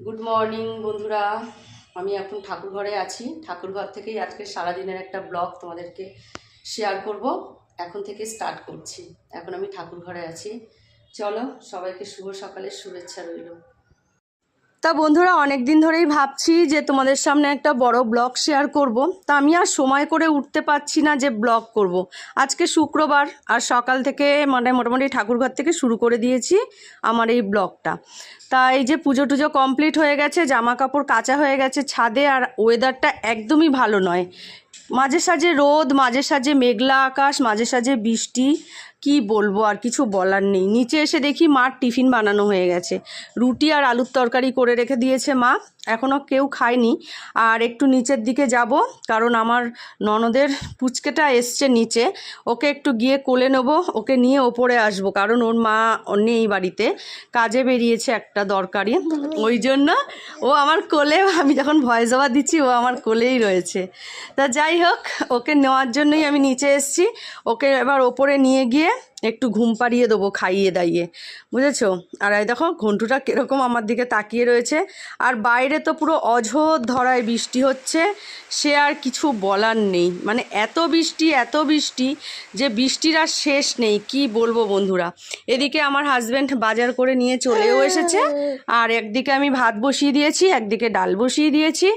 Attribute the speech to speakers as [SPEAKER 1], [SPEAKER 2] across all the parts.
[SPEAKER 1] Good morning বন্ধুরা। আমি এখন ঠাকুর ঘরে আছি। ঠাকুর ঘর থেকেই আজকে সারাদিনের একটা ব্লগ তোমাদেরকে শেয়ার করব। এখন থেকে স্টার্ট করছি। এখন আমি ঠাকুর ঘরে আছি। চলো, সবাইকে শুভ সকালের শুভেচ্ছা রইল। তা বন্ধুরা, অনেক দিন ধরেই ভাবছি যে তোমাদের সামনে একটা বড় ব্লগ শেয়ার করব। তা আমি আর সময় করে উঠতে পারছি না যে ব্লগ করব। আজকে শুক্রবার, আর সকাল থেকে মোটামুটি ঠাকুরঘর থেকে শুরু করে দিয়েছি আমার এই ব্লগটা। তা এই যে পুজো টুজো কমপ্লিট হয়ে গেছে, জামা কাপড় কাচা হয়ে গেছে ছাদে, আর ওয়েদারটা একদমই ভালো নয়। মাঝে সাঝে রোদ, মাঝে সাঝে মেঘলা আকাশ, মাঝে সাঝে বৃষ্টি। কি বলবো, আর কিছু বলার নেই। নিচে এসে দেখি মার টিফিন বানানো হয়ে গেছে। রুটি আর আলুর তরকারি করে রেখে দিয়েছে মা, এখনও কেউ খায়নি। আর একটু নিচের দিকে যাব, কারণ আমার ননদের পুচকেটা এসছে নিচে। ওকে একটু গিয়ে কোলে নেবো, ওকে নিয়ে ওপরে আসবো, কারণ ওর মা নেই বাড়িতে, কাজে বেরিয়েছে একটা দরকারি। ওই জন্য ও আমার কোলে, আমি যখন ভয়েস ওভার দিচ্ছি ও আমার কোলেই রয়েছে। তা যাই হোক, ওকে নেওয়ার জন্যই আমি নিচে এসেছি। ওকে এবার ওপরে নিয়ে গিয়ে একটু ঘুম পাড়িয়ে দেবো, খাইয়ে দাইয়ে, বুঝেছো? আর এই দেখো ঘন্টুটা কীরকম আমার দিকে তাকিয়ে রয়েছে। আর বাইরে তো পুরো অঝোর ধরায় বৃষ্টি হচ্ছে, সে আর কিছু বলার নেই। মানে এত বৃষ্টি যে বৃষ্টির আর শেষ নেই। কি বলবো বন্ধুরা। এদিকে আমার হাজব্যান্ড বাজার করে নিয়ে চলেও এসেছে, আর একদিকে আমি ভাত বসিয়ে দিয়েছি, একদিকে ডাল বসিয়ে দিয়েছি।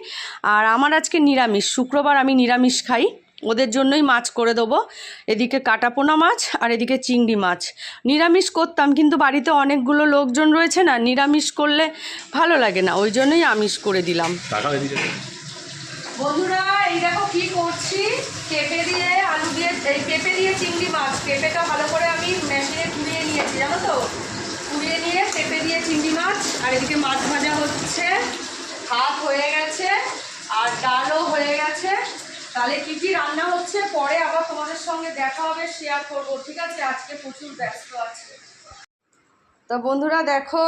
[SPEAKER 1] আর আমার আজকে নিরামিষ, শুক্রবার আমি নিরামিষ খাই, ওদের জন্যই মাছ করে দেবো। এদিকে কাটাপোনা মাছ আর এদিকে চিংড়ি মাছ। নিরামিষ করতাম, কিন্তু বাড়িতে অনেকগুলো লোকজন রয়েছে না, নিরামিষ করলে ভালো লাগে না, ওই জন্যই আমিষ করে দিলাম। বন্ধুরা এই দেখো কি করছি, পেঁপে দিয়ে আলু দিয়ে, এই পেঁপে দিয়ে চিংড়ি মাছ। পেঁপেটা ভালো করে আমি মেশিনে কুড়িয়ে নিয়েছি, জানো তো, কুড়িয়ে নিয়ে পেঁপে দিয়ে চিংড়ি মাছ। আর এদিকে মাছ ভাজা হচ্ছে, ভাত হয়ে গেছে, আর ডালও হয়ে গেছে। তাহলে কি কি রান্না হচ্ছে পরে আবার তোমাদের সঙ্গে দেখা হবে, শেয়ার করবো, ঠিক আছে? আজকে প্রচুর ব্যস্ত আছে। তা বন্ধুরা দেখো,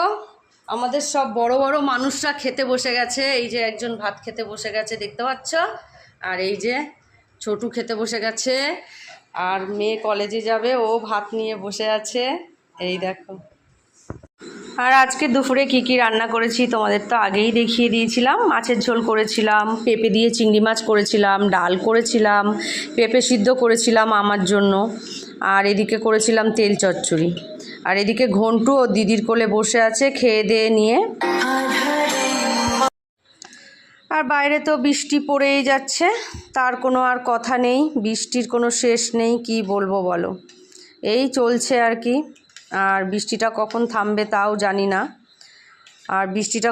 [SPEAKER 1] আমাদের সব বড় বড় মানুষরা খেতে বসে গেছে। এই যে একজন ভাত খেতে বসে গেছে, দেখতে পাচ্ছ। আর এই যে ছোটু খেতে বসে গেছে, আর মেয়ে কলেজে যাবে, ও ভাত নিয়ে বসে আছে, এই দেখো। আর আজকে দুপুরে কি কি রান্না করেছি তোমাদের তো আগেই দেখিয়ে দিয়েছিলাম। মাছের ঝোল করেছিলাম, পেঁপে দিয়ে চিংড়ি মাছ করেছিলাম, ডাল করেছিলাম, পেঁপে সিদ্ধ করেছিলাম আমার জন্য, আর এদিকে করেছিলাম তেল চচ্চড়ি। আর এদিকে ঘন্টু ও দিদির কোলে বসে আছে খেয়ে দিয়ে নিয়ে। আর বাইরে তো বৃষ্টি পড়েই যাচ্ছে, তার কোনো আর কথা নেই, বৃষ্টির কোনো শেষ নেই। কি বলবো বলো, এই চলছে আর কি। আর বৃষ্টিটা কখন থামবে তাও জানি না। আর বৃষ্টিটা